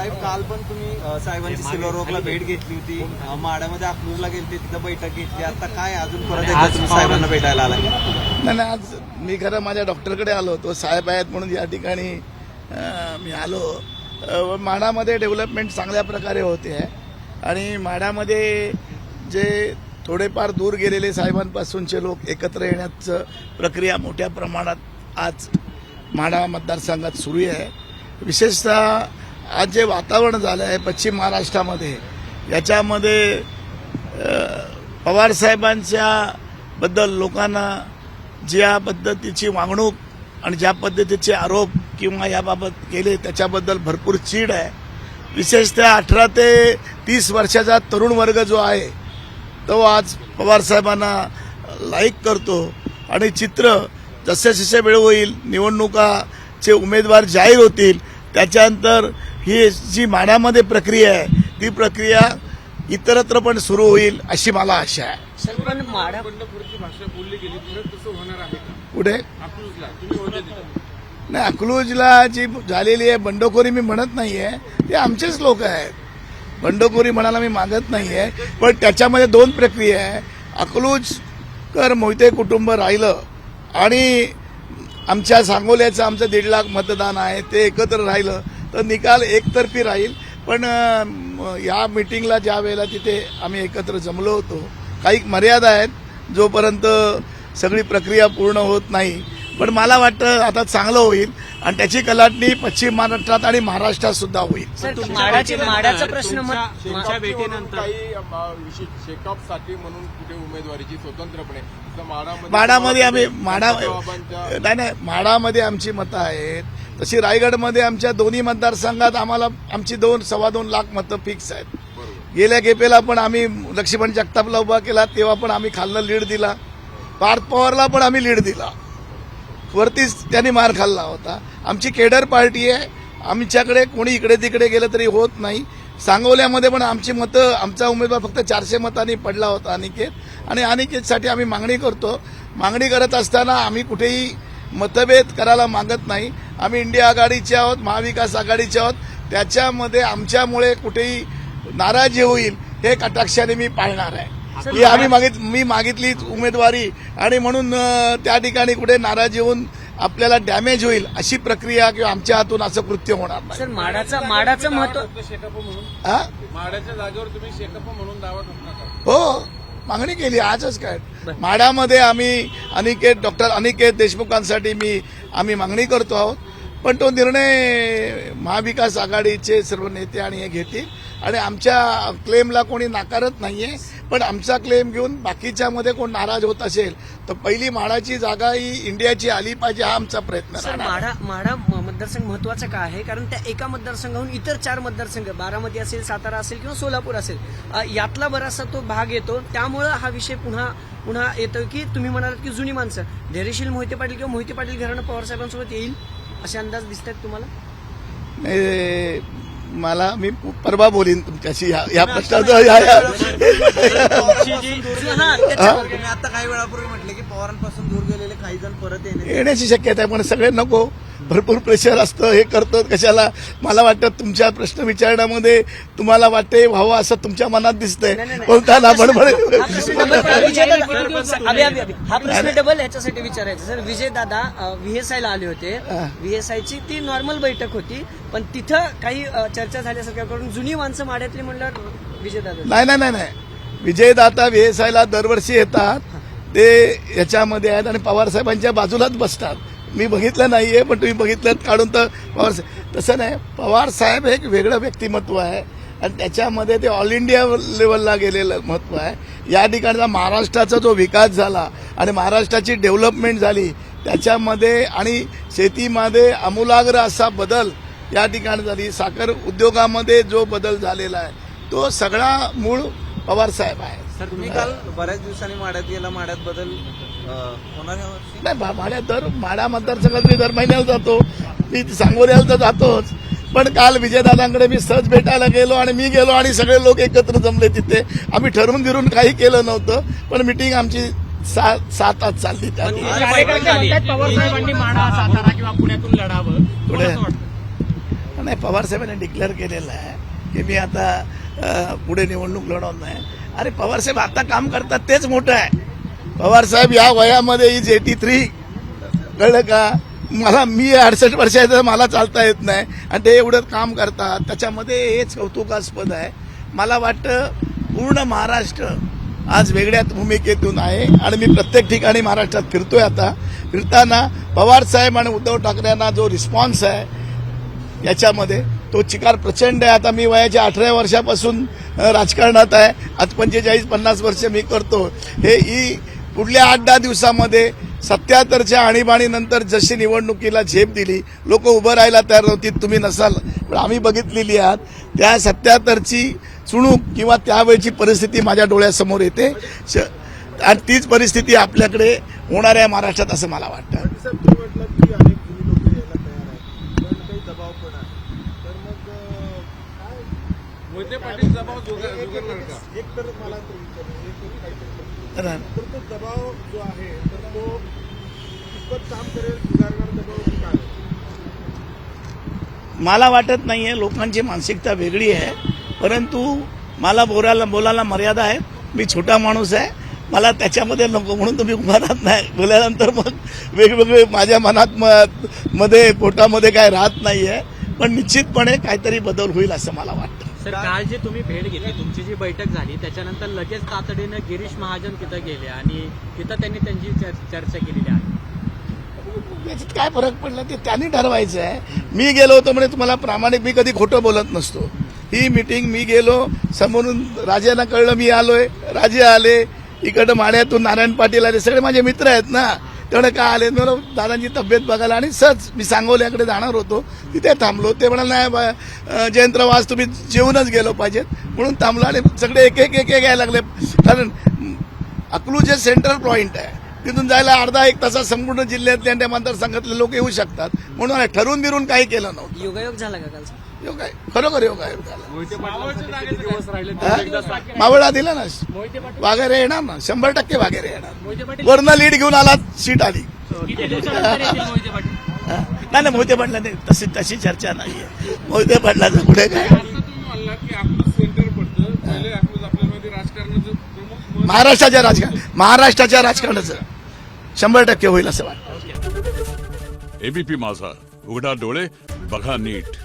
साहेब काल पण तुम्ही साहेबांची सिल्वर रॉकला भेट घेतली होती, माड्यामध्ये अकलूजला गेलते, तिथं बैठक घेतली. आता काय अजून परत एकदा तुम्ही साहेबांना भेटायला आला? नाही, आज मी खरं माझ्या डॉक्टरकडे आलो होतो, साहेब आहेत म्हणून या ठिकाणी मी आलो. माढामध्ये डेव्हलपमेंट चांगल्या प्रकारे होते आहे आणि माढामध्ये जे थोडेफार दूर गेलेले साहेबांपासूनचे लोक एकत्र येण्याचं प्रक्रिया मोठ्या प्रमाणात आज माढा मतदारसंघात सुरू आहे. विशेषतः आज जे वातावरण झालं आहे पश्चिम महाराष्ट्रामध्ये, याच्यामध्ये पवारसाहेबांच्या बद्दल लोकांना ज्या पद्धतीची वागणूक आणि ज्या पद्धतीचे आरोप किंवा याबाबत केले त्याच्याबद्दल भरपूर चीड आहे. विशेषतः 18 ते 30 वर्षाचा तरुण वर्ग जो आहे तो आज पवारसाहेबांना लाईक करतो आणि चित्र जसे जसे वेळ होईल, निवडणुकाचे उमेदवार जाहीर होतील, त्याच्यानंतर ही जी माढ्यामध्ये प्रक्रिया आहे ती प्रक्रिया इतरत्र पण सुरू होईल अशी मला आशा आहे. सर, पण माढा बंडखोरीची भाषा बोलली गेली तर तसं होणार आहे का? कुठे? अकलूजला तुम्ही होते तिथे. नाही, अकलूजला जी झालेली आहे बंडखोरी मी म्हणत नाहीये, ते आमचेच लोक आहेत. बंडखोरी म्हणायला मी मागत नाहीये, पण त्याच्यामध्ये दोन प्रक्रिया आहे. अकलूजकर मोहिते कुटुंब राहिलं आणि आमच्या सांगोल्याचं आमचं 1.5 लाख मतदान आहे ते एकत्र राहिलं तर निकाल एकतर्फी राहील. पण या मीटिंगला ज्या वेळेला तिथे आम्ही एकत्र जमलो होतो, काही मर्यादा आहेत, जोपर्यंत सगळी प्रक्रिया पूर्ण होत नाही. पण मला वाटतं आता चांगलं होईल आणि त्याची कलाटणी पश्चिम महाराष्ट्रात आणि महाराष्ट्रात सुद्धा होईल. सर, माढ्याचा प्रश्न तुमच्या भेटीनंतर काही शेकअपसाठी म्हणून कुठे उमेदवारीची स्वतंत्रपणे माढामध्ये आम्ही माढामध्ये आमची मतं आहेत. तशी रायगडमध्ये आमच्या दोन्ही मतदारसंघात आम्हाला आमची 2-2.25 लाख मतं फिक्स आहेत. गेल्या गेपेला पण आम्ही लक्ष्मण जगतापला उभा केला तेव्हा पण आम्ही खालनं लीड दिला. पार्थ पवारला पण आम्ही लीड दिला, वरतीच त्यांनी मार खाल्ला होता. आमची केडर पार्टी आहे, आमच्याकडे कोणी इकडे तिकडे गेलं तरी होत नाही. सांगोल्यामध्ये पण आमची मतं, आमचा उमेदवार फक्त 400 मतांनी पडला होता अनिकेत, आणि अनिकेतसाठी आम्ही मागणी करतो. मागणी करत असताना आम्ही कुठेही मतभेद करायला मागत नाही. आम्ही इंडिया आघाडीचे आहोत, महाविकास आघाडीचे आहोत. त्याच्यामध्ये आमच्यामुळे कुठेही नाराजी होईल हे कटाक्षाने मी पाळणार आहे. ही मी मागितली उमेदवारी आणि म्हणून त्या ठिकाणी कुठे नाराजी होऊन आपल्याला डॅमेज होईल अशी प्रक्रिया किंवा आमच्या हातून असं कृत्य होणार नाही. सर, माढाचं महत्व शेकअप म्हणून हा, माढ्याच्या जागेवर तुम्ही शेकअप म्हणून दावा करता का? हो, मागणी केली आजच. काय माढ्यामध्ये आम्ही डॉक्टर अनिकेत देशमुखांसाठी आम्ही मागणी करतो आहोत. पण तो निर्णय महाविकास आघाडीचे सर्व नेते आणि हे घेतील आणि आमच्या क्लेमला कोणी नाकारत नाहीये. पण आमचा क्लेम घेऊन बाकीच्यामध्ये कोण नाराज होत असेल तर पहिली माढाची जागा ही इंडियाची आली पाहिजे हा आमचा प्रयत्न सर, राहणार. माढा मतदारसंघ महत्वाचा का आहे? कारण त्या एका मतदारसंघाहून इतर 4 मतदारसंघ, बारामती असेल, सातारा असेल किंवा सोलापूर असेल, यातला बराचसा तो भाग येतो. त्यामुळे हा विषय पुन्हा येतो की तुम्ही म्हणालात की जुनी माणसं, धैर्यशील मोहिते पाटील किंवा मोहिते पाटील घराणं पवारसाहेबांसोबत येईल असे अंदाज दिसत आहेत तुम्हाला? मी परवा बोलीन तुमच्याशी या प्रश्नाचं. आता काही वेळापूर्वी म्हटलं की पवारांपासून दूर गेलेले काही जण परत येण्याची शक्यता आहे, पण सगळे नको, भरपूर प्रेशर असतं, हे करतं कशाला. मला वाटतं तुमच्या प्रश्न विचारण्यामध्ये तुम्हाला वाटते व्हावं असं तुमच्या मनात दिसतंय. बोलताना बडबड. हा प्रश्न डबल ह्याच्यासाठी विचारायचा. सर, विजयदादा व्हीएसआयला आले होते. व्हीएसआयची ती नॉर्मल बैठक होती, पण तिथं काही चर्चा झाल्यासारख्या करून जुनी माणसं माढ्यातली म्हणल्यावर विजयदादा नाही, विजयदादा व्हीएसआयला दरवर्षी येतात, ते याच्यामध्ये आहेत आणि पवारसाहेबांच्या बाजूलाच बसतात. मी बघितलं नाहीये, पण तुम्ही बघितलं काढून तर पवारसाहेब तसं नाही. पवारसाहेब हे एक वेगळं व्यक्तिमत्व आहे आणि त्याच्यामध्ये ते ऑल इंडिया लेवलला गेलेलं महत्व आहे. या ठिकाणचा महाराष्ट्राचा जो विकास झाला आणि महाराष्ट्राची डेव्हलपमेंट झाली त्याच्यामध्ये आणि शेतीमध्ये आमूलाग्र असा बदल या ठिकाणी झाली. साखर उद्योगामध्ये जो बदल झालेला आहे तो सगळा मूळ पवारसाहेब आहे. सर, तुम्ही काल बऱ्याच दिवसांनी माढ्यात गेला, माढ्यात बदल होणार यावर्षी? नाही, माढा मतदारसंघात मी दर महिन्याला जातो, मी सांगोल्याला तर जातोच. पण काल विजयदादांकडे मी सहज भेटायला गेलो आणि मी गेलो आणि सगळे लोक एकत्र जमले तिथे. आम्ही ठरवून गिरून काही केलं नव्हतं, पण मिटिंग आमची 7 तास चालली. पवारसाहेबांनी माढा, सातारा किंवा पुण्यातून लढावं. पुढे नाही, पवारसाहेबांनी डिक्लेअर केलेलं आहे की मी आता पुढे निवडणूक लढवत नाही. अरे पवारसाहेब आता काम करतात तेच मोठं आहे. पवारसाहेब या वयामध्ये इज 83, कळलं का? मी 68 वर्षाचं, मला चालता येत नाही आणि ते एवढं काम करतात. त्याच्यामध्ये हेच कौतुकास्पद आहे. मला वाटतं पूर्ण महाराष्ट्र आज वेगळ्या भूमिकेतून आहे आणि मी प्रत्येक ठिकाणी महाराष्ट्रात फिरतोय. आता फिरताना पवारसाहेब आणि उद्धव ठाकरेंना जो रिस्पॉन्स आहे याच्यामध्ये तो चिकार प्रचंड आहे. आता मी वयाच्या 18 वर्षापासून राजकारणात आहे. आज 45-50 वर्ष मी करतो. ही पुढल्या 8-10 दिवसामध्ये 77च्या आणीबाणीनंतर जशी निवडणुकीला झेप दिली, लोक उभं राहायला तयार नव्हती, तुम्ही नसाल पण आम्ही बघितलेली आहात. त्या 77ची चुणूक किंवा त्यावेळची परिस्थिती माझ्या डोळ्यासमोर येते आणि तीच परिस्थिती आपल्याकडे होणार आहे महाराष्ट्रात असं मला वाटतं. म्हटलं की अनेक जुनी लोक यायला तयार आहेत, पण काही दबाव पण आहे. तर मग काय मोहिते पाटील दबाव जुगारणार का? एक तर मला तो विचारायचं, एक काहीतरी तर तर तो दबाव जो आहे तर तो कितपत काम करेल, सुधारणार दबाव की काय? मला वाटत नाहीये. लोकांची मानसिकता वेगळी आहे, परंतु मला बोलायला मर्यादा आहे. मी छोटा माणूस आहे, मला त्याच्यामध्ये नको म्हणून तुम्ही उभा राहत नाही. बोलल्यानंतर मग वेगवेगळे माझ्या मनात मध्ये पोटामध्ये काय राहत नाहीये, पण निश्चितपणे काहीतरी बदल होईल असं मला वाटतं. सर, काल जी तुम्ही भेट घेतली, तुमची जी बैठक झाली त्याच्यानंतर लगेच तातडीनं गिरीश महाजन तिथं गेले आणि तिथं त्यांनी त्यांची चर्चा केलेली आहे. याच्यात काय फरक पडला ते त्यांनी ठरवायचं आहे. मी गेलो होतो म्हणजे तुम्हाला प्रामाणिक, मी कधी खोटं बोलत नसतो. ही मीटिंग मी गेलो, समोरून राजांना कळलं मी आलोय, राजे आले, इकडं माड्यातून नारायण पाटील आले, सगळे माझे मित्र आहेत ना. तेवढं काय आले, मला दादांची तब्येत बघायला आणि सहज मी सांगोल्याकडे जाणार होतो, तिथे थांबलो. ते म्हणाले नाही जयंतराव आज तुम्ही जेवूनच गेलो पाहिजेत म्हणून थांबलो आणि सगळे एक एक यायला लागले. कारण अकलूज जे सेंट्रल पॉईंट आहे, तिथून जायला अर्धा-एक तासात संपूर्ण जिल्ह्यातले आणि त्या मतदारसंघातले लोक येऊ शकतात म्हणून ठरवून बिरून काही केलं नव्हतं. योगायोग झाला का कालचा? योग आहे, खरोखर योग आहे. मोहिते पाटलांसाठी किती दिवस राहिले? मावळा दिला ना, मोहिते पाटील वाघेरे येणार ना, 100% वाघेरे येणार. मोहिते पाटील वरनं लीड घेऊन आला, सीट आली. किती दिवसानंतर येतील मोहिते पाटील? नाही मोहिते पाटला नाही, तशी चर्चा नाहीये. मोहिते पाटलाचं पुढे काय असं तुम्ही म्हणलात की आपलं सेंटर पडतं, पहिले आपल्यामध्ये राजकारणाचं प्रमुख महाराष्ट्राच्या राजकारणाचं 100% होईल असं वाटतं. एबीपी माझा, उघडा डोळे बघा नीट.